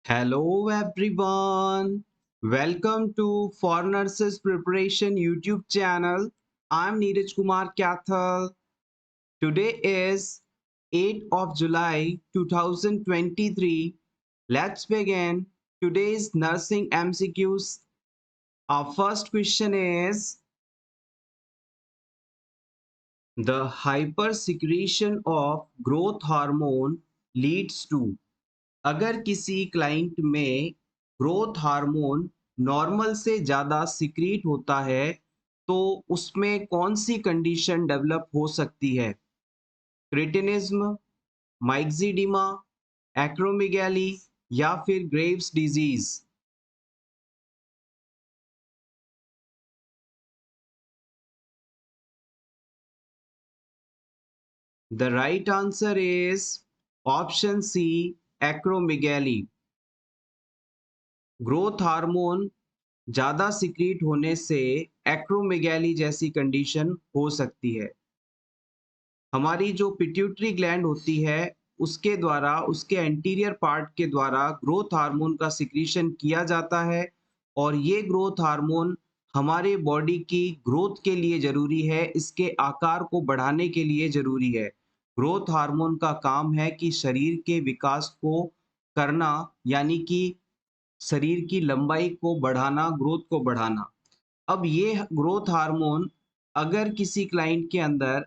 Hello everyone. Welcome to For Nurses Preparation YouTube channel. I'm Neeraj Kumar Kathal. Today is 8th of July 2023. Let's begin today's nursing MCQs. Our first question is the hypersecretion of growth hormone leads to। अगर किसी client में growth hormone normal से ज़्यादा secrete होता है तो उसमें कौन सी कंडीशन डेवलप हो सकती है? क्रिटिनिज्म, माइक्सिडिमा, एक्रोमेगाली या फिर Graves disease? The right answer is option C, acromegaly. Growth hormone ज़्यादा सिक्रीट होने से एक्रोमेगाली जैसी कंडीशन हो सकती है। हमारी जो पिट्यूटरी ग्लैंड होती है उसके द्वारा, उसके एंटीरियर पार्ट के द्वारा ग्रोथ हार्मोन का सिक्रीशन किया जाता है और ये ग्रोथ हार्मोन हमारे बॉडी की ग्रोथ के लिए ज़रूरी है, इसके आकार को बढ़ाने के लिए ज़रूरी है। ग्रोथ हार्मोन का काम है कि शरीर के विकास को करना, यानी कि शरीर की लंबाई को बढ़ाना, ग्रोथ को बढ़ाना। अब ये ग्रोथ हार्मोन अगर किसी क्लाइंट के अंदर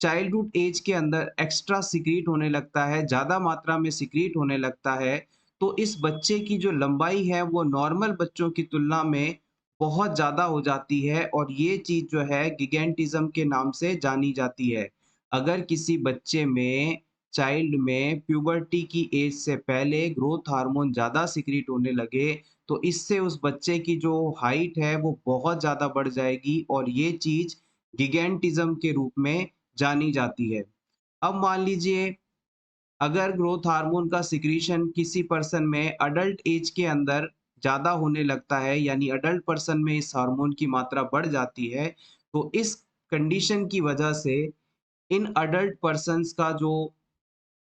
चाइल्डहुड एज के अंदर एक्स्ट्रा सिक्रीट होने लगता है, ज़्यादा मात्रा में सिक्रीट होने लगता है, तो इस बच्चे की जो लंबाई है वो नॉर्मल बच्चों की तुलना में बहुत ज़्यादा हो जाती है और ये चीज़ जो है गिगेंटिज़्म के नाम से जानी जाती है। अगर किसी बच्चे में, चाइल्ड में प्यूबर्टी की एज से पहले ग्रोथ हार्मोन ज़्यादा सिक्रीट होने लगे, तो इससे उस बच्चे की जो हाइट है वो बहुत ज़्यादा बढ़ जाएगी और ये चीज़ गिगेंटिज़्म के रूप में जानी जाती है। अब मान लीजिए अगर ग्रोथ हार्मोन का सिक्रीशन किसी पर्सन में अडल्ट एज के अंदर ज़्यादा होने लगता है, यानी अडल्ट पर्सन में इस हार्मोन की मात्रा बढ़ जाती है, तो इस कंडीशन की वजह से इन अडल्ट पर्सन्स का जो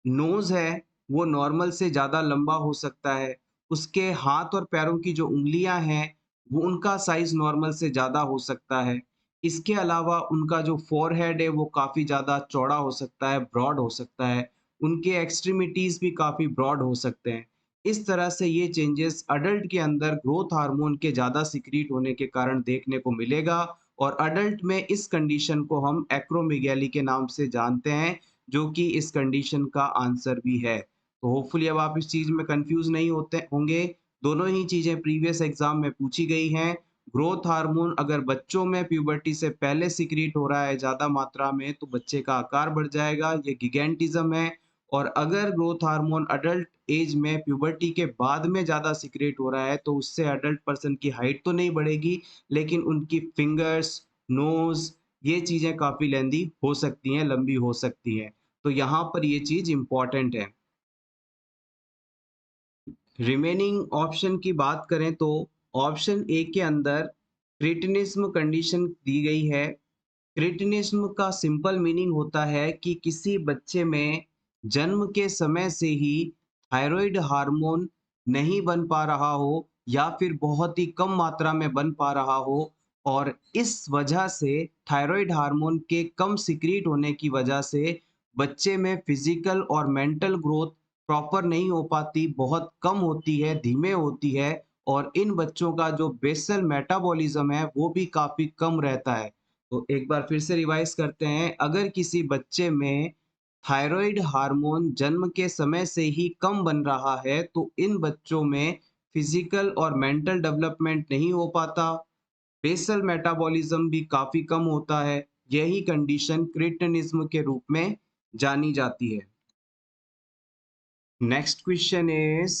नोज़ है, वो नॉर्मल से ज़्यादा लंबा हो सकता है। उसके हाथ और पैरों की जो उँगलियाँ हैं, वो उनका साइज़ नॉर्मल से ज़्यादा हो सकता है। इसके अलावा उनका जो फ़ोरहेड है, वो काफ़ी ज़्यादा चौड़ा हो सकता है, ब्रॉड हो सकता है। उनके एक्सट्रीमिटीज़ भी काफ़ी ब्रॉड हो सकते हैं। इस तरह से ये चेंजेस अडल्ट के अंदर ग्रोथ हार्मोन के ज़्यादा सिक्रीट होने के कारण देखने को मिलेगा और अडल्ट में इस कंडीशन को हम एक्रोमेगाली के नाम से जानते हैं, जो कि इस कंडीशन का आंसर भी है। तो होपफुली अब आप इस चीज़ में कन्फ्यूज़ नहीं होते होंगे। दोनों ही चीज़ें प्रीवियस एग्ज़ाम में पूछी गई हैं। ग्रोथ हार्मोन अगर बच्चों में प्यूबर्टी से पहले सिक्रीट हो रहा है ज़्यादा मात्रा में, तो बच्चे का आकार बढ़ जाएगा, ये गिगेंटिज़्म है। और अगर ग्रोथ हार्मोन अडल्ट एज में प्यूबर्टी के बाद में ज़्यादा सिक्रेट हो रहा है, तो उससे अडल्ट पर्सन की हाइट तो नहीं बढ़ेगी, लेकिन उनकी फिंगर्स, नोज़, ये चीज़ें काफ़ी लेंदी हो सकती हैं, लंबी हो सकती हैं। तो यहाँ पर ये चीज़ इम्पोर्टेंट है। रिमेनिंग ऑप्शन की बात करें तो ऑप्शन ए के अंदर क्रिटिनिज्म कंडीशन दी गई है। क्रिटिनिज्म का सिंपल मीनिंग होता है कि किसी बच्चे में जन्म के समय से ही थायराइड हार्मोन नहीं बन पा रहा हो या फिर बहुत ही कम मात्रा में बन पा रहा हो और इस वजह से थायराइड हार्मोन के कम सिक्रीट होने की वजह से बच्चे में फिजिकल और मेंटल ग्रोथ प्रॉपर नहीं हो पाती, बहुत कम होती है, धीमे होती है और इन बच्चों का जो बेसल मेटाबॉलिज्म है वो भी काफ़ी कम रहता है। तो एक बार फिर से रिवाइज़ करते हैं, अगर किसी बच्चे में थायराइड हार्मोन जन्म के समय से ही कम बन रहा है, तो इन बच्चों में फिजिकल और मेंटल डेवलपमेंट नहीं हो पाता, बेसल मेटाबॉलिज्म भी काफ़ी कम होता है। यही कंडीशन क्रिटिनिज्म के रूप में जानी जाती है। Next question is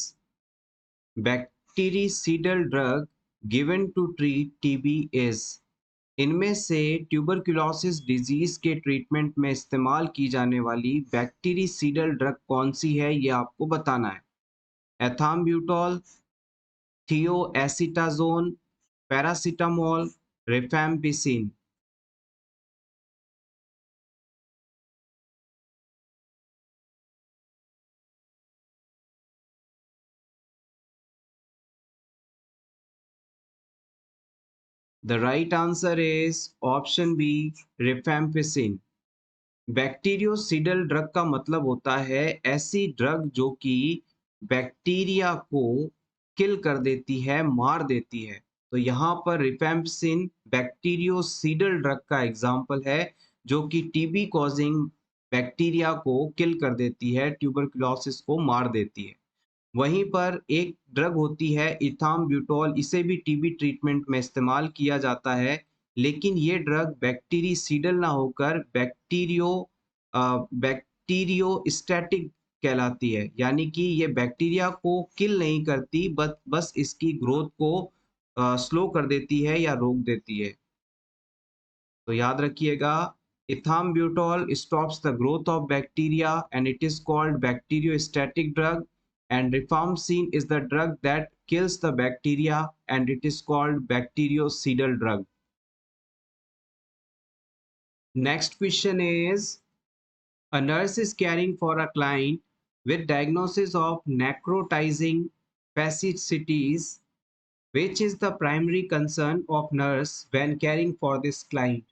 bactericidal drug given to treat TB is. इनमें से ट्यूबरकुलोसिस डिजीज के ट्रीटमेंट में इस्तेमाल की जाने वाली बैक्टीरिसीडल ड्रग कौन सी है, ये आपको बताना है। Ethambutol, thioacetazone, paracetamol, rifampicin. The right answer is option B, rifampicin. Bactericidal drug का मतलब होता है ऐसी ड्रग जो कि बैक्टीरिया को किल कर देती है, मार देती है। तो यहाँ पर रिफैम्पिसिन बैक्टीरियोसिडल ड्रग का एग्जाम्पल है जो कि टीबी कॉजिंग बैक्टीरिया को किल कर देती है, ट्यूबरकुलोसिस को मार देती है। वहीं पर एक ड्रग होती है इथाम्ब्यूटोल, इसे भी टीबी ट्रीटमेंट में इस्तेमाल किया जाता है, लेकिन ये ड्रग बैक्टीरिसीडल ना होकर बैक्टीरियोस्टैटिक कहलाती है, यानी कि ये बैक्टीरिया को किल नहीं करती, बस इसकी ग्रोथ को स्लो कर देती है या रोक देती है। तो याद रखिएगा, इथाम्ब्यूटोल stops the growth of bacteria and it is called bacteriostatic drug, and rifampicin is the drug that kills the bacteria and it is called bactericidal drug. Next question is, a nurse is caring for a client with diagnosis of necrotizing fasciitis. Which is the primary concern of nurse when caring for this client?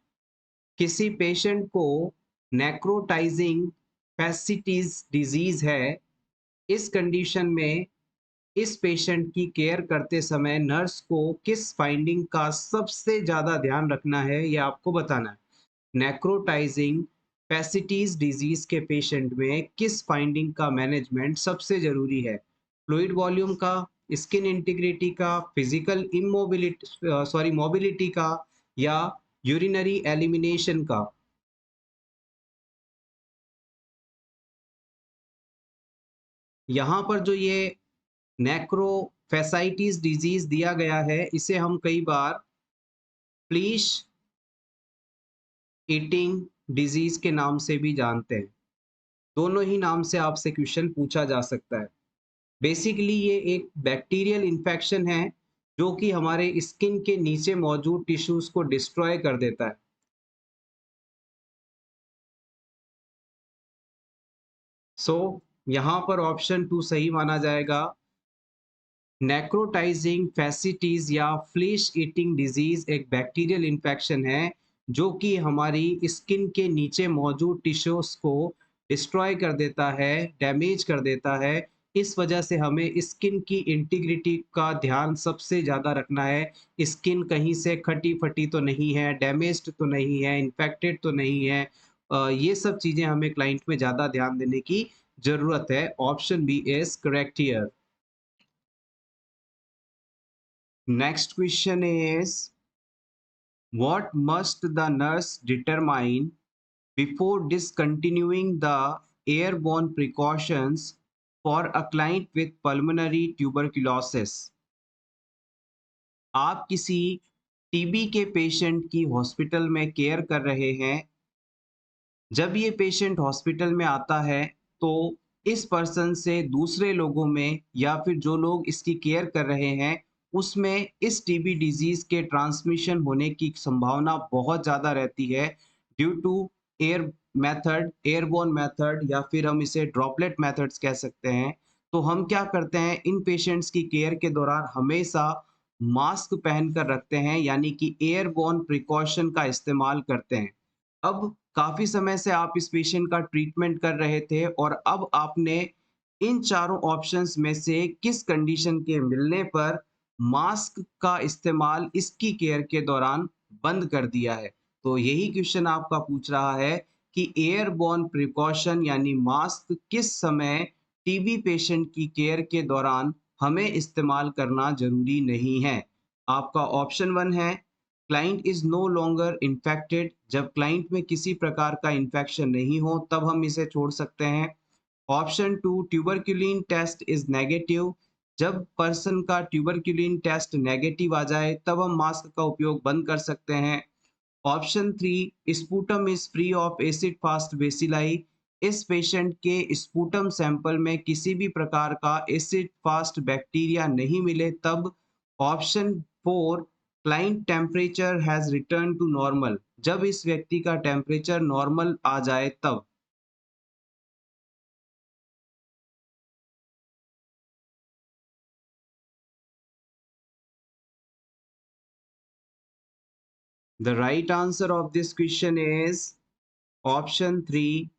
किसी patient को necrotising फैसिटिस disease है, इस condition में इस patient की care करते समय nurse को किस फाइंडिंग का सबसे ज्यादा ध्यान रखना है, ये आपको बताना है। नेक्रोटाइजिंग फैसिटिस डिजीज के पेशेंट में किस फाइंडिंग का मैनेजमेंट सबसे जरूरी है? फ्लूइड वॉल्यूम का, स्किन इंटीग्रिटी का, फिजिकल मोबिलिटी का, या यूरिनरी एलिमिनेशन का? यहाँ पर जो ये नेक्रोफेसाइटिस डिजीज दिया गया है, इसे हम कई बार फ्लीश ईटिंग डिजीज के नाम से भी जानते हैं। दोनों ही नाम से आपसे क्वेश्चन पूछा जा सकता है। बेसिकली ये एक बैक्टीरियल इन्फेक्शन है जो कि हमारे स्किन के नीचे मौजूद टिश्यूज को डिस्ट्रॉय कर देता है। सो यहाँ पर ऑप्शन 2 सही माना जाएगा। नेक्रोटाइजिंग फैसिटीज या फ्लिश ईटिंग डिजीज एक बैक्टीरियल इन्फेक्शन है जो कि हमारी स्किन के नीचे मौजूद टिश्यूज को डिस्ट्रॉय कर देता है, डैमेज कर देता है। इस वजह से हमें स्किन की इंटीग्रिटी का ध्यान सबसे ज़्यादा रखना है। स्किन कहीं से खटी फटी तो नहीं है, डैमेज्ड तो नहीं है, इन्फेक्टेड तो नहीं है। ये सब चीज़ें हमें क्लाइंट में ज़्यादा ध्यान देने की ज़रूरत है। Option B is correct here. Next question is, what must the nurse determine before discontinuing the airborne precautions for a client with pulmonary tuberculosis? आप किसी टीबी के पेशेंट की हॉस्पिटल में केयर कर रहे हैं। जब ये पेशेंट हॉस्पिटल में आता है तो इस पर्सन से दूसरे लोगों में या फिर जो लोग इसकी केयर कर रहे हैं उसमें इस टीबी डिजीज के ट्रांसमिशन होने की संभावना बहुत ज़्यादा रहती है ड्यू टू एयरबोर्न मेथड, या फिर हम इसे ड्रॉपलेट मेथड्स कह सकते हैं। तो हम क्या करते हैं, इन पेशेंट्स की केयर के दौरान हमेशा मास्क पहन कर रखते हैं, यानी कि एयरबोर्न प्रिकॉशन का इस्तेमाल करते हैं। अब काफ़ी समय से आप इस पेशेंट का ट्रीटमेंट कर रहे थे और अब आपने इन चारों ऑप्शंस में से किस कंडीशन के मिलने पर मास्क का इस्तेमाल इसकी केयर के दौरान बंद कर दिया है। तो यही क्वेश्चन आपका पूछ रहा है कि एयरबोर्न प्रिकॉशन यानी मास्क किस समय टीबी पेशेंट की केयर के दौरान हमें इस्तेमाल करना जरूरी नहीं है। आपका ऑप्शन 1 है, client is no longer infected. जब क्लाइंट में किसी प्रकार का इन्फेक्शन नहीं हो तब हम इसे छोड़ सकते हैं। Option 2, tuberculin test is negative. जब पर्सन का ट्यूबरक्यूलिन टेस्ट नेगेटिव आ जाए तब हम मास्क का उपयोग बंद कर सकते हैं। Option 3, sputum is free of acid fast bacilli. इस पेशेंट के स्पूटम सैंपल में किसी भी प्रकार का एसिड फास्ट बैक्टीरिया नहीं मिले तब। Option 4, client temperature has return to normal. जब इस व्यक्ति का टेम्परेचर नॉर्मल आ जाए तब। The right answer of this question is option 3.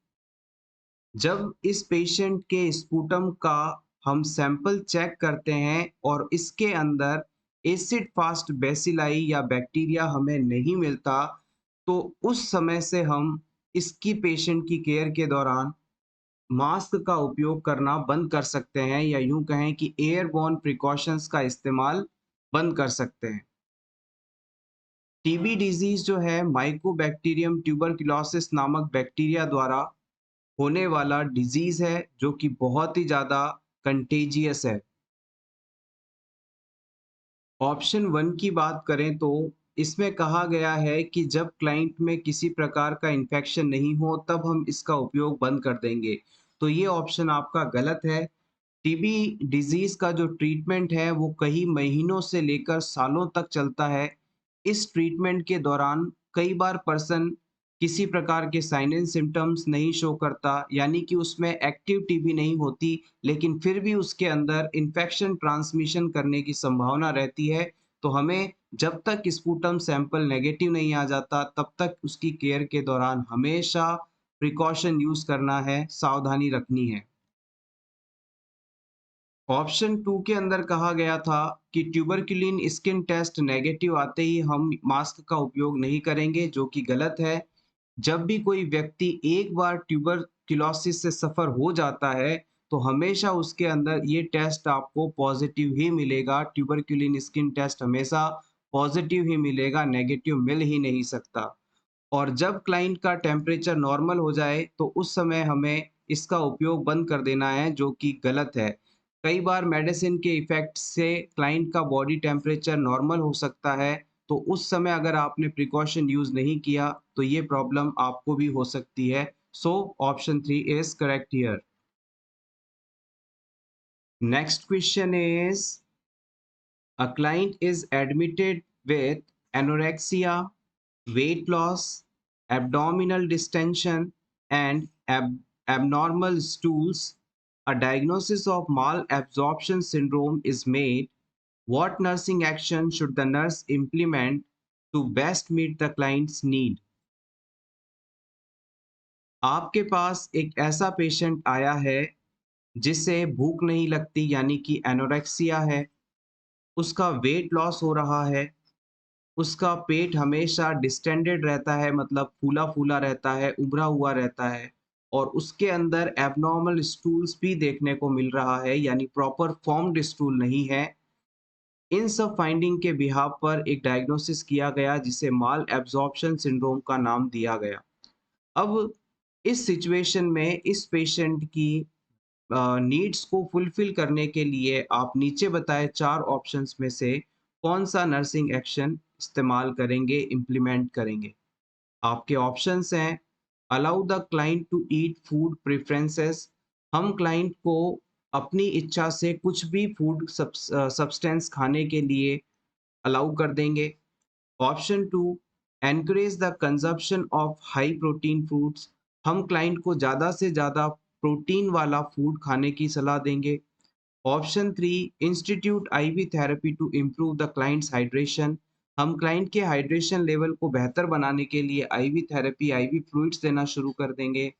जब इस पेशेंट के स्पूटम का हम सैंपल चेक करते हैं और इसके अंदर एसिड फास्ट बेसिलाई या बैक्टीरिया हमें नहीं मिलता, तो उस समय से हम इसकी पेशेंट की केयर के दौरान मास्क का उपयोग करना बंद कर सकते हैं, या यूं कहें कि एयरबॉर्न प्रिकॉशंस का इस्तेमाल बंद कर सकते हैं। टीबी डिजीज जो है माइकोबैक्टीरियम ट्यूबरकुलोसिस नामक बैक्टीरिया द्वारा होने वाला डिजीज है, जो कि बहुत ही ज़्यादा कंटेजियस है। ऑप्शन 1 की बात करें तो इसमें कहा गया है कि जब क्लाइंट में किसी प्रकार का इन्फेक्शन नहीं हो तब हम इसका उपयोग बंद कर देंगे। तो ये ऑप्शन आपका गलत है। टीबी डिजीज़ का जो ट्रीटमेंट है वो कई महीनों से लेकर सालों तक चलता है। इस ट्रीटमेंट के दौरान कई बार पर्सन किसी प्रकार के साइन एंड सिम्पटम्स नहीं शो करता, यानी कि उसमें एक्टिव टीबी नहीं होती, लेकिन फिर भी उसके अंदर इन्फेक्शन ट्रांसमिशन करने की संभावना रहती है। तो हमें जब तक स्पूटम सैंपल नेगेटिव नहीं आ जाता तब तक उसकी केयर के दौरान हमेशा प्रिकॉशन यूज़ करना है, सावधानी रखनी है। ऑप्शन 2 के अंदर कहा गया था कि ट्यूबरकुलिन स्किन टेस्ट नेगेटिव आते ही हम मास्क का उपयोग नहीं करेंगे, जो कि गलत है। जब भी कोई व्यक्ति एक बार ट्यूबरकुलोसिस से सफ़र हो जाता है, तो हमेशा उसके अंदर ये टेस्ट आपको पॉज़िटिव ही मिलेगा। ट्यूबरकुलिन स्किन टेस्ट हमेशा पॉज़िटिव ही मिलेगा, नेगेटिव मिल ही नहीं सकता। और जब क्लाइंट का टेम्परेचर नॉर्मल हो जाए, तो उस समय हमें इसका उपयोग बंद कर देना है, जो कि गलत है। कई बार मेडिसिन के इफ़ेक्ट से क्लाइंट का बॉडी टेम्परेचर नॉर्मल हो सकता है, तो उस समय अगर आपने प्रिकॉशन यूज़ नहीं किया, तो ये प्रॉब्लम आपको भी हो सकती है। So option 3 is correct here. Next question is a client is admitted with anorexia, weight loss, abdominal distension, and abnormal stools. A diagnosis of malabsorption syndrome is made. What nursing action should the nurse implement to best meet the client's need? आपके पास एक ऐसा patient आया है जिसे भूख नहीं लगती, यानी कि एनोरेक्सिया है, उसका वेट लॉस हो रहा है, उसका पेट हमेशा डिस्टेंडेड रहता है, मतलब फूला-फूला रहता है, उभरा हुआ रहता है, और उसके अंदर एब्नॉर्मल स्टूल्स भी देखने को मिल रहा है, यानी प्रॉपर फॉर्म्ड स्टूल नहीं है। इन सब फाइंडिंग के बिहाफ पर एक डायग्नोसिस किया गया जिसे माल एब्जॉर्प्शन सिंड्रोम का नाम दिया गया। अब इस सिचुएशन में इस पेशेंट की नीड्स को फुलफिल करने के लिए आप नीचे बताए 4 ऑप्शंस में से कौन-सा नर्सिंग एक्शन इस्तेमाल करेंगे, इम्प्लीमेंट करेंगे? आपके ऑप्शंस हैं, allow the client to eat food preferences. हम क्लाइंट को अपनी इच्छा से कुछ भी फूड सब्सटेंस खाने के लिए अलाउ कर देंगे। Option 2, encourage the consumption of high protein foods. हम क्लाइंट को ज़्यादा से ज़्यादा प्रोटीन वाला फूड खाने की सलाह देंगे। Option 3, institute IV therapy to improve the client's hydration. हम क्लाइंट के हाइड्रेशन लेवल को बेहतर बनाने के लिए आईवी थेरेपी, आईवी फ्लूइड्स देना शुरू कर देंगे।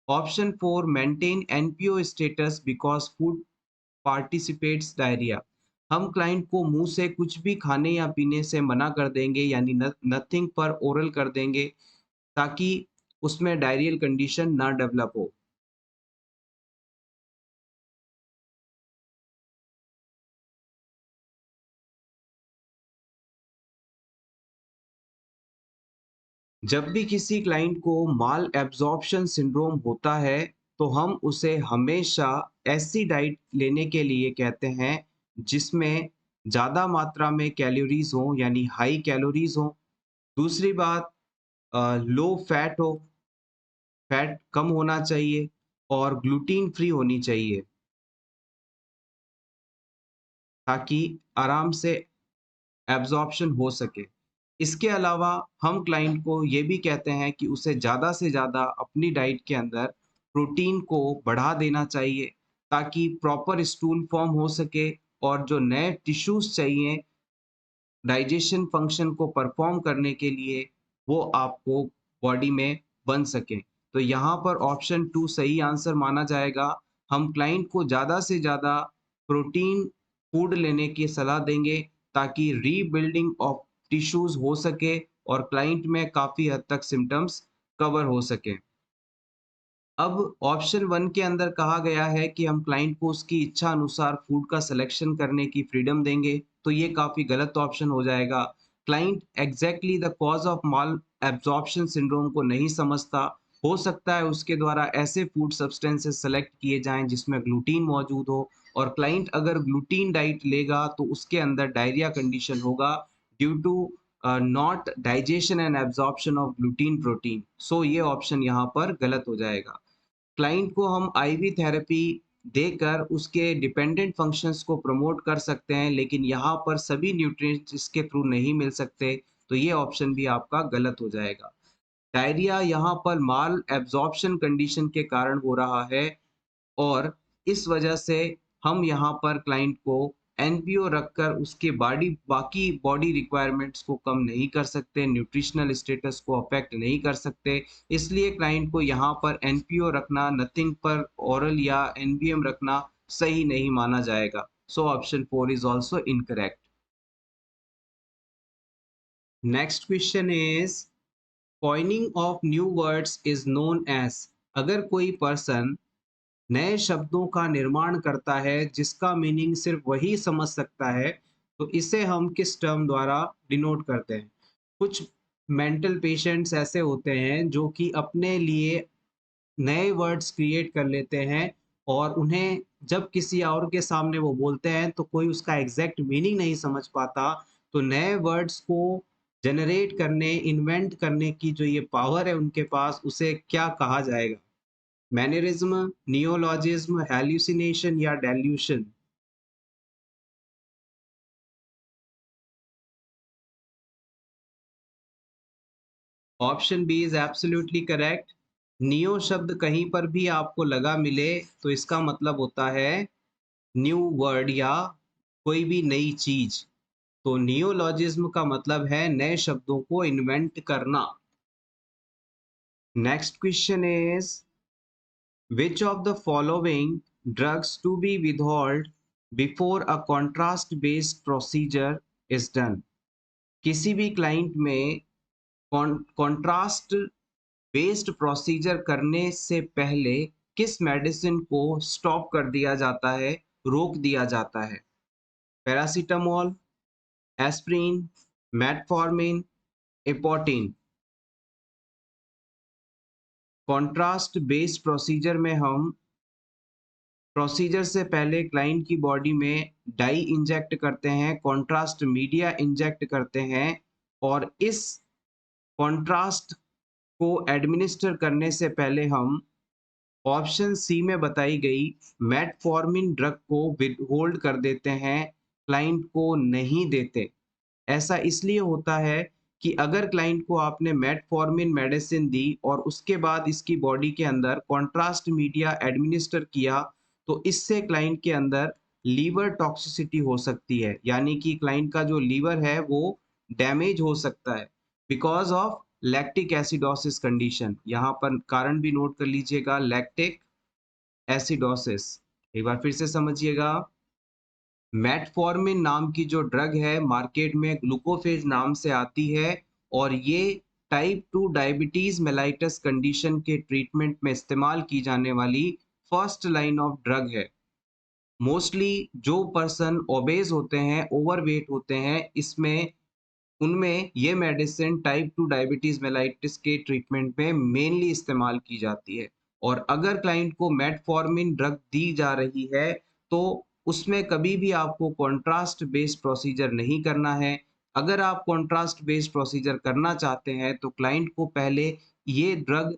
Option 4, maintain NPO status because food participates diarrhoea. हम क्लाइंट को मुँह से कुछ भी खाने या पीने से मना कर देंगे, यानी नथिंग पर ओरल कर देंगे, ताकि उसमें डायरियल कंडीशन ना डेवलप हो। जब भी किसी क्लाइंट को माल एब्जॉर्प्शन सिंड्रोम होता है, तो हम उसे हमेशा ऐसी डाइट लेने के लिए कहते हैं जिसमें ज़्यादा मात्रा में कैलोरीज़ हों, यानी हाई कैलोरीज़ हों। दूसरी बात, लो फैट हो, फैट कम होना चाहिए, और ग्लूटीन फ्री होनी चाहिए, ताकि आराम से एब्ज़ॉर्प्शन हो सके। इसके अलावा हम क्लाइंट को ये भी कहते हैं कि उसे ज़्यादा से ज़्यादा अपनी डाइट के अंदर प्रोटीन को बढ़ा देना चाहिए, ताकि प्रॉपर स्टूल फ़ॉर्म हो सके और जो नए टिश्यूज़ चाहिए डाइजेशन फंक्शन को परफॉर्म करने के लिए वो आपको बॉडी में बन सके। तो यहाँ पर ऑप्शन 2 सही आंसर माना जाएगा। हम क्लाइंट को ज़्यादा से ज़्यादा प्रोटीन फूड लेने की सलाह देंगे ताकि रीबिल्डिंग ऑफ टिश्यूज़ हो सके और क्लाइंट में काफ़ी हद तक सिम्पटम्स कवर हो सकें। अब ऑप्शन 1 के अंदर कहा गया है कि हम क्लाइंट को उसकी इच्छा अनुसार फूड का सिलेक्शन करने की फ्रीडम देंगे, तो ये काफ़ी गलत ऑप्शन हो जाएगा। Client exactly the cause of mall absorption syndrome को नहीं समझता। हो सकता है उसके द्वारा ऐसे फूड सब्सटेंसेस सेलेक्ट किए जाएँ जिसमें ग्लूटीन मौजूद हो और क्लाइंट अगर ग्लूटीन डाइट लेगा तो उसके अंदर डायरिया कंडीशन होगा due to not digestion and absorption of gluten protein. So ये ऑप्शन यहाँ पर गलत हो जाएगा। क्लाइंट को हम आईवी थेरेपी देकर उसके डिपेंडेंट फंक्शंस को प्रमोट कर सकते हैं, लेकिन यहाँ पर सभी न्यूट्रिएंट्स इसके थ्रू नहीं मिल सकते, तो ये ऑप्शन भी आपका गलत हो जाएगा। डायरिया यहाँ पर माल एब्जॉर्प्शन कंडीशन के कारण हो रहा है और इस वजह से हम यहाँ पर क्लाइंट को एनपीओ रखकर उसके बाकी बॉडी रिक्वायरमेंट्स को कम नहीं कर सकते, न्यूट्रिशनल स्टेटस को अफेक्ट नहीं कर सकते। इसलिए क्लाइंट को यहाँ पर एनपीओ रखना, नथिंग पर ओरल या एनबीएम रखना सही नहीं माना जाएगा। So option 4 is also incorrect. Next question is coining of new words is known as. अगर कोई पर्सन नए शब्दों का निर्माण करता है जिसका मीनिंग सिर्फ वही समझ सकता है, तो इसे हम किस टर्म द्वारा डिनोट करते हैं? कुछ मेंटल पेशेंट्स ऐसे होते हैं जो कि अपने लिए नए वर्ड्स क्रिएट कर लेते हैं और उन्हें जब किसी और के सामने वो बोलते हैं तो कोई उसका एग्जैक्ट मीनिंग नहीं समझ पाता। तो नए वर्ड्स को जनरेट करने, इन्वेंट करने की जो ये पावर है उनके पास, उसे क्या कहा जाएगा? मैनरिज्म, नियोलॉजिज्म, हैल्यूसिनेशन या delusion? Option B is absolutely correct. Neo शब्द कहीं पर भी आपको लगा मिले तो इसका मतलब होता है न्यू वर्ड या कोई भी नई चीज। तो नियोलॉजिज्म का मतलब है नए शब्दों को इन्वेंट करना। Next question is which of the following drugs to be withheld before a contrast based procedure is done? किसी भी क्लाइंट में कॉन्ट्रास्ट बेस्ड प्रोसीजर करने से पहले किस मेडिसिन को स्टॉप कर दिया जाता है, रोक दिया जाता है? Paracetamol, aspirin, metformin, epoetin? Contrast based procedure में हम प्रोसीजर से पहले क्लाइंट की बॉडी में डाई इंजेक्ट करते हैं, कॉन्ट्रास्ट मीडिया इंजेक्ट करते हैं और इस कॉन्ट्रास्ट को एडमिनिस्टर करने से पहले हम ऑप्शन सी में बताई गई मेटफॉर्मिन ड्रग को विथहोल्ड कर देते हैं, क्लाइंट को नहीं देते। ऐसा इसलिए होता है कि अगर क्लाइंट को आपने मेटफॉर्मिन मेडिसिन दी और उसके बाद इसकी बॉडी के अंदर कॉन्ट्रास्ट मीडिया एडमिनिस्टर किया, तो इससे क्लाइंट के अंदर लीवर टॉक्सिसिटी हो सकती है, यानी कि क्लाइंट का जो लीवर है वो डैमेज हो सकता है because of lactic acidosis condition. यहाँ पर कारण भी नोट कर लीजिएगा, लैक्टिक एसिडोसिस। एक बार फिर से समझिएगा, मेटफॉर्मिन नाम की जो ड्रग है मार्केट में ग्लूकोफेज नाम से आती है और ये टाइप 2 डायबिटीज मेलाइटस कंडीशन के ट्रीटमेंट में इस्तेमाल की जाने वाली फर्स्ट लाइन ऑफ ड्रग है। मोस्टली जो पर्सन ओबेज होते हैं, ओवरवेट होते हैं, इसमें उनमें ये मेडिसिन टाइप 2 डायबिटीज मेलाइटिस के ट्रीटमेंट में मेनली इस्तेमाल की जाती है। और अगर क्लाइंट को मेटफॉर्मिन ड्रग दी जा रही है तो उसमें कभी भी आपको कॉन्ट्रास्ट बेस्ड प्रोसीजर नहीं करना है। अगर आप कॉन्ट्रास्ट बेस्ड प्रोसीजर करना चाहते हैं तो क्लाइंट को पहले ये ड्रग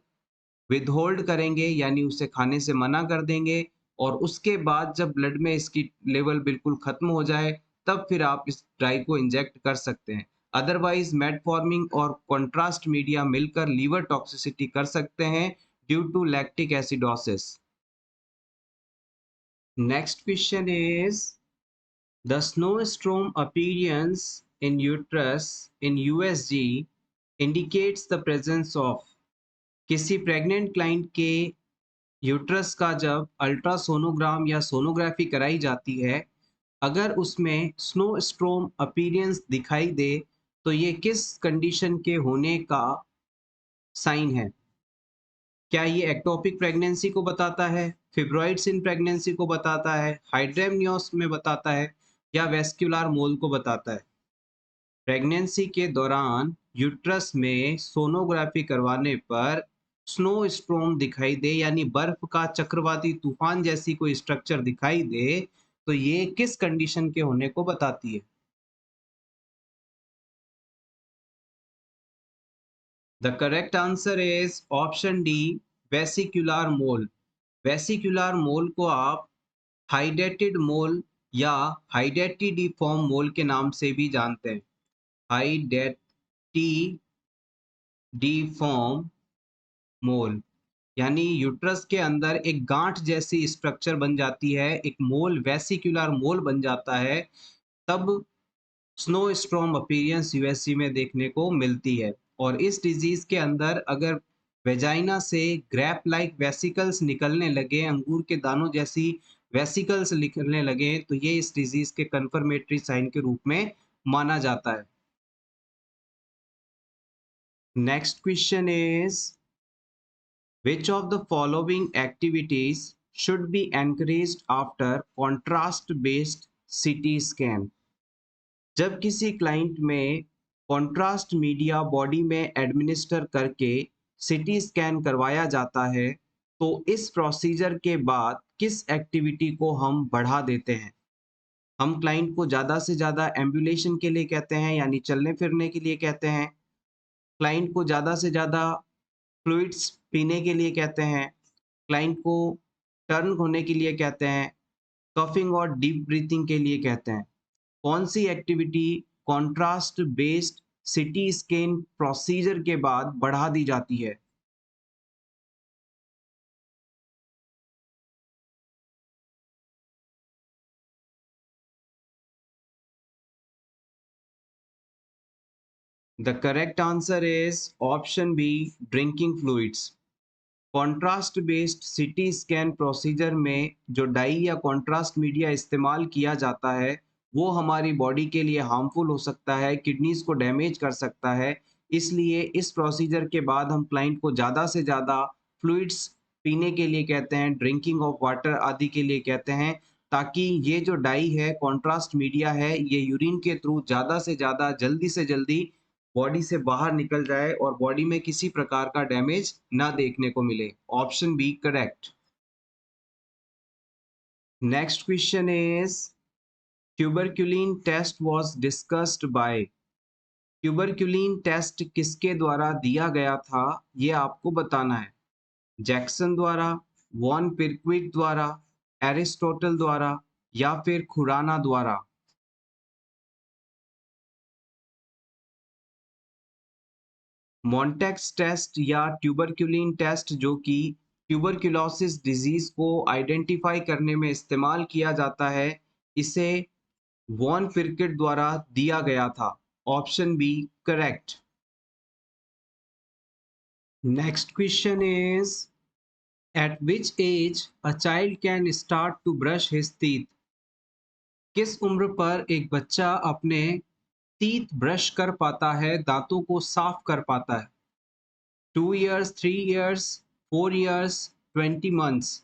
विथहोल्ड करेंगे, यानी उसे खाने से मना कर देंगे और उसके बाद जब ब्लड में इसकी लेवल बिल्कुल खत्म हो जाए तब फिर आप इस ड्राई को इंजेक्ट कर सकते हैं। अदरवाइज मेटफॉर्मिन और कॉन्ट्रास्ट मीडिया मिलकर लीवर टॉक्सिसिटी कर सकते हैं due to lactic acidosis. Next question is the snowstorm appearance in uterus in USG indicates the presence of। किसी प्रेग्नेंट क्लाइंट के यूट्रस का जब अल्ट्रासोनोग्राम या सोनोग्राफी कराई जाती है, अगर उसमें स्नोस्ट्रोम अपीयरेंस दिखाई दे तो ये किस कंडीशन के होने का साइन है? क्या ये एक्टोपिक प्रेगनेंसी को बताता है, फिब्रॉइड्स इन प्रेगनेंसी को बताता है, हाइड्रेमनियोस में बताता है, या वेस्क्युलर मोल को बताता है? प्रेगनेंसी के दौरान यूट्रस में सोनोग्राफी करवाने पर स्नो स्ट्रोम दिखाई दे, यानी बर्फ का चक्रवाती तूफान जैसी कोई स्ट्रक्चर दिखाई दे, तो ये किस कंडीशन के होने को बताती है? The correct answer is option D, vesicular mole. Vesicular mole को आप हाइडेटेड मोल या हाइडेटिडिफॉर्म मोल के नाम से भी जानते हैं। हाइडेटिडिफॉर्म मोल यानी यूट्रस के अंदर एक गांठ जैसी स्ट्रक्चर बन जाती है, एक मोल, वेसिकुलर मोल बन जाता है, तब स्नो स्ट्रॉम अपीयरेंस यूएसजी में देखने को मिलती है। और इस डिजीज के अंदर अगर वेजाइना से ग्रैप लाइक वेसिकल्स निकलने लगे, अंगूर के दानों जैसी वेसिकल्स निकलने लगे, तो ये इस डिजीज के कंफर्मेटरी साइन के रूप में माना जाता है। Next question is, which of the following activities should be encouraged after contrast based CT scan? जब किसी क्लाइंट में कॉन्ट्रास्ट मीडिया बॉडी में एडमिनिस्टर करके सीटी स्कैन करवाया जाता है, तो इस प्रोसीजर के बाद किस एक्टिविटी को हम बढ़ा देते हैं? हम क्लाइंट को ज़्यादा से ज़्यादा एम्बुलेशन के लिए कहते हैं, यानी चलने फिरने के लिए कहते हैं। क्लाइंट को ज़्यादा से ज़्यादा फ्लूइड्स पीने के लिए कहते हैं। क्लाइंट को टर्न होने के लिए कहते हैं। कफिंग और डीप ब्रीथिंग के लिए कहते हैं। कौन सी activity contrast based CT scan procedure के बाद बढ़ा दी जाती है? The correct answer is option B, drinking fluids. Contrast based CT scan procedure में जो डाई या कॉन्ट्रास्ट मीडिया इस्तेमाल किया जाता है, वो हमारी बॉडी के लिए हार्मफुल हो सकता है, किडनीज को डैमेज कर सकता है। इसलिए इस प्रोसीजर के बाद हम क्लाइंट को ज़्यादा से ज़्यादा फ्लूइड्स पीने के लिए कहते हैं, ड्रिंकिंग ऑफ वाटर आदि के लिए कहते हैं, ताकि ये जो डाई है, कॉन्ट्रास्ट मीडिया है, ये यूरिन के थ्रू ज़्यादा से ज़्यादा जल्दी से जल्दी बॉडी से बाहर निकल जाए और बॉडी में किसी प्रकार का डैमेज ना देखने को मिले। Option B correct. Next question is, tuberculin test was discussed by. Tuberculin test किसके द्वारा दिया गया था, ये आपको बताना है। जैक्सन द्वारा, वॉन पिरक्विक द्वारा, एरिस्टोटल द्वारा, या फिर खुराना द्वारा? मॉन्टेक्स टेस्ट या ट्यूबरक्यूलिन टेस्ट, जो कि ट्यूबरक्यूलोसिस डिजीज को आइडेंटिफाई करने में इस्तेमाल किया जाता है, इसे वॉन पिरकिट द्वारा दिया गया था। Option B correct. Next question is, at which age a child can start to brush his teeth? किस उम्र पर एक बच्चा अपने टीथ ब्रश कर पाता है, दांतों को साफ कर पाता है? 2 years, 3 years, 4 years, 20 months?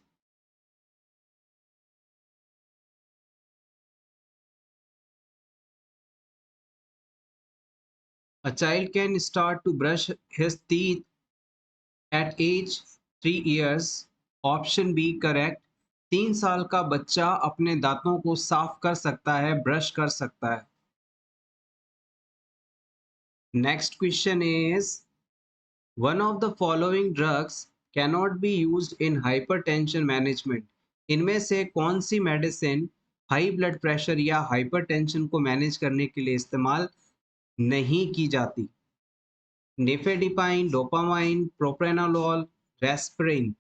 A child can start to brush his teeth at age 3 years. Option B correct. 3 साल का बच्चा अपने दांतों को साफ कर सकता है, ब्रश कर सकता है। Next question is, one of the following drugs cannot be used in hypertension management. इनमें से कौन सी मेडिसिन हाई ब्लड प्रेशर या हाइपरटेंशन को मैनेज करने के लिए इस्तेमाल नहीं की जाती? नेफेडिपाइन, डोपामाइन, प्रोप्रेनालोल, रेस्पिरिन?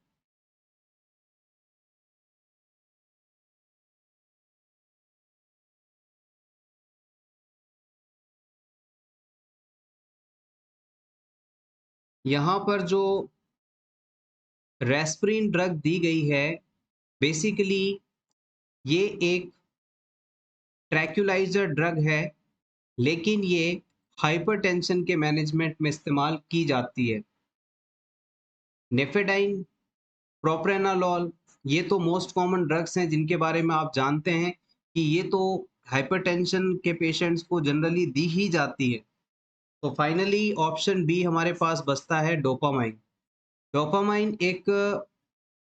यहाँ पर जो रेस्पिरिन ड्रग दी गई है, बेसिकली ये एक ट्रैंक्विलाइजर ड्रग है, लेकिन ये हाइपरटेंशन के मैनेजमेंट में इस्तेमाल की जाती है। नेफेडाइन, प्रोप्रेनालॉल, ये तो मोस्ट कॉमन ड्रग्स हैं जिनके बारे में आप जानते हैं कि ये तो हाइपरटेंशन के पेशेंट्स को जनरली दी ही जाती है। तो फाइनली ऑप्शन बी हमारे पास बचता है डोपामाइन। डोपामाइन एक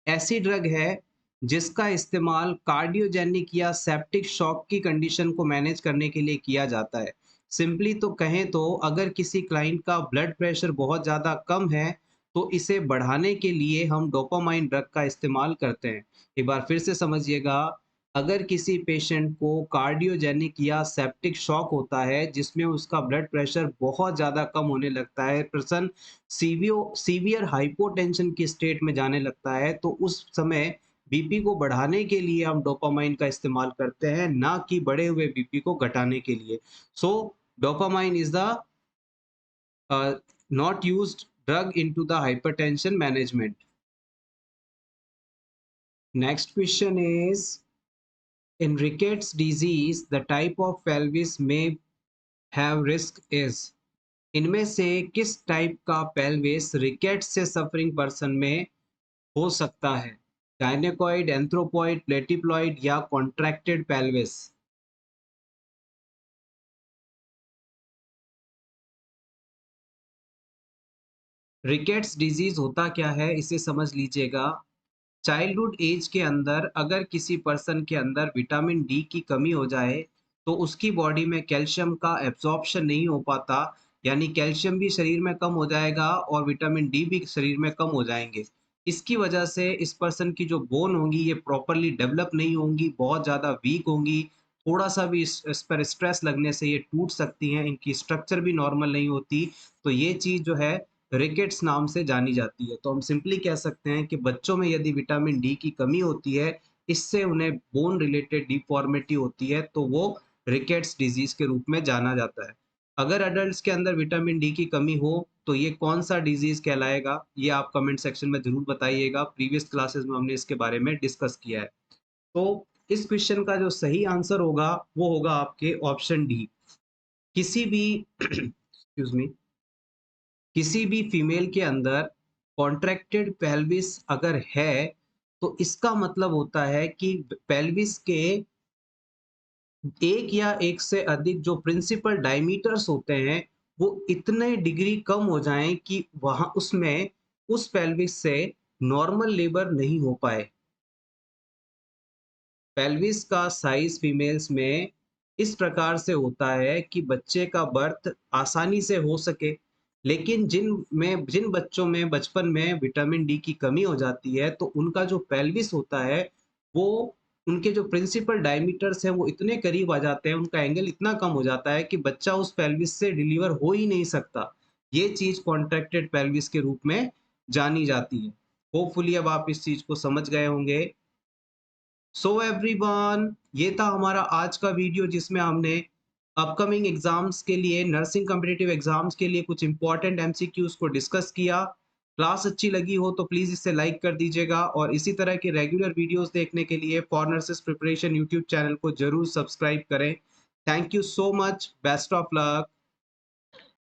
ऐसी ड्रग है जिसका इस्तेमाल कार्डियोजेनिक या सेप्टिक शॉक की कंडीशन को मैनेज करने के लिए किया जाता है। सिंपली तो कहें तो अगर किसी क्लाइंट का ब्लड प्रेशर बहुत ज़्यादा कम है, तो इसे बढ़ाने के लिए हम डोपामाइन ड्रग का इस्तेमाल करते हैं। एक बार फिर से समझिएगा, अगर किसी पेशेंट को कार्डियोजेनिक या सेप्टिक शॉक होता है जिसमें उसका ब्लड प्रेशर बहुत ज़्यादा कम होने लगता है, पर्सन सीवियर हाइपोटेंशन की स्टेट में जाने लगता है, तो उस समय बीपी को बढ़ाने के लिए हम डोपामाइन का इस्तेमाल करते हैं, ना कि बढ़े हुए बीपी को घटाने के लिए। So dopamine is the not used drug into the hypertension management. Next question is, in rickets disease the type of pelvis may have risk is, इनमें से किस टाइप का पेल्विस रिकेट्स से सफरिंग पर्सन में हो सकता है? गायनेकॉइड, एंथ्रोपॉइड, प्लेटिप्लॉइड या कॉन्ट्रैक्टेड पेल्विस? रिकेट्स डिजीज होता क्या है इसे समझ लीजिएगा। चाइल्डहुड एज के अंदर अगर किसी पर्सन के अंदर विटामिन डी की कमी हो जाए, तो उसकी बॉडी में कैल्शियम का एब्जॉर्प्शन नहीं हो पाता, यानी कैल्शियम भी शरीर में कम हो जाएगा और विटामिन डी भी शरीर में कम हो जाएंगे। इसकी वजह से इस पर्सन की जो बोन होंगी ये प्रॉपरली डेवलप नहीं होंगी, बहुत ज़्यादा वीक होंगी। थोड़ा सा भी इस पर स्ट्रेस लगने से ये टूट सकती हैं, इनकी स्ट्रक्चर भी नॉर्मल नहीं होती। तो ये चीज़ जो है रिकेट्स नाम से जानी जाती है। तो हम सिंपली कह सकते हैं कि बच्चों में यदि विटामिन डी की कमी होती है, इससे उन्हें बोन रिलेटेड डिफॉर्मिटी होती है, तो वो रिकेट्स डिजीज के रूप में जाना जाता है। अगर अडल्ट्स के अंदर विटामिन डी की कमी हो, तो ये कौन सा डिजीज कहलाएगा, ये आप कमेंट सेक्शन में जरूर बताइएगा। प्रीवियस क्लासेस में हमने इसके बारे में डिस्कस किया है। तो इस क्वेश्चन का जो सही आंसर होगा वो होगा आपके ऑप्शन डी। किसी भी एक्सक्यूज मी, किसी भी फीमेल के अंदर कॉन्ट्रैक्टेड पेल्विस अगर है, तो इसका मतलब होता है कि पेल्विस के एक या एक से अधिक जो प्रिंसिपल डायमीटर्स होते हैं, वो इतने डिग्री कम हो जाएं कि वहां उसमें उस पेल्विस से नॉर्मल लेबर नहीं हो पाए। पेल्विस का साइज फीमेल्स में इस प्रकार से होता है कि बच्चे का बर्थ आसानी से हो सके, लेकिन जिन बच्चों में बचपन में विटामिन डी की कमी हो जाती है, तो उनका जो पेल्विस होता है वो, उनके जो प्रिंसिपल डायमीटर्स हैं वो इतने करीब आ जाते हैं, उनका एंगल इतना कम हो जाता है कि बच्चा उस पेल्विस से डिलीवर हो ही नहीं सकता। ये चीज कॉन्ट्रैक्टेड पेल्विस के रूप में जानी जाती है। होपफुली अब आप इस चीज को समझ गए होंगे। सो एवरीवन, ये था हमारा आज का वीडियो जिसमें हमने अपकमिंग एग्जाम्स के लिए, नर्सिंग कॉम्पिटिटिव एग्जाम्स के लिए कुछ इंपॉर्टेंट एमसीक्यूज को डिस्कस किया। क्लास अच्छी लगी हो तो प्लीज इसे लाइक कर दीजिएगा, और इसी तरह के रेगुलर वीडियोस देखने के लिए for nurses preparation YouTube channel को जरूर सब्सक्राइब करें। Thank you so much, best of luck.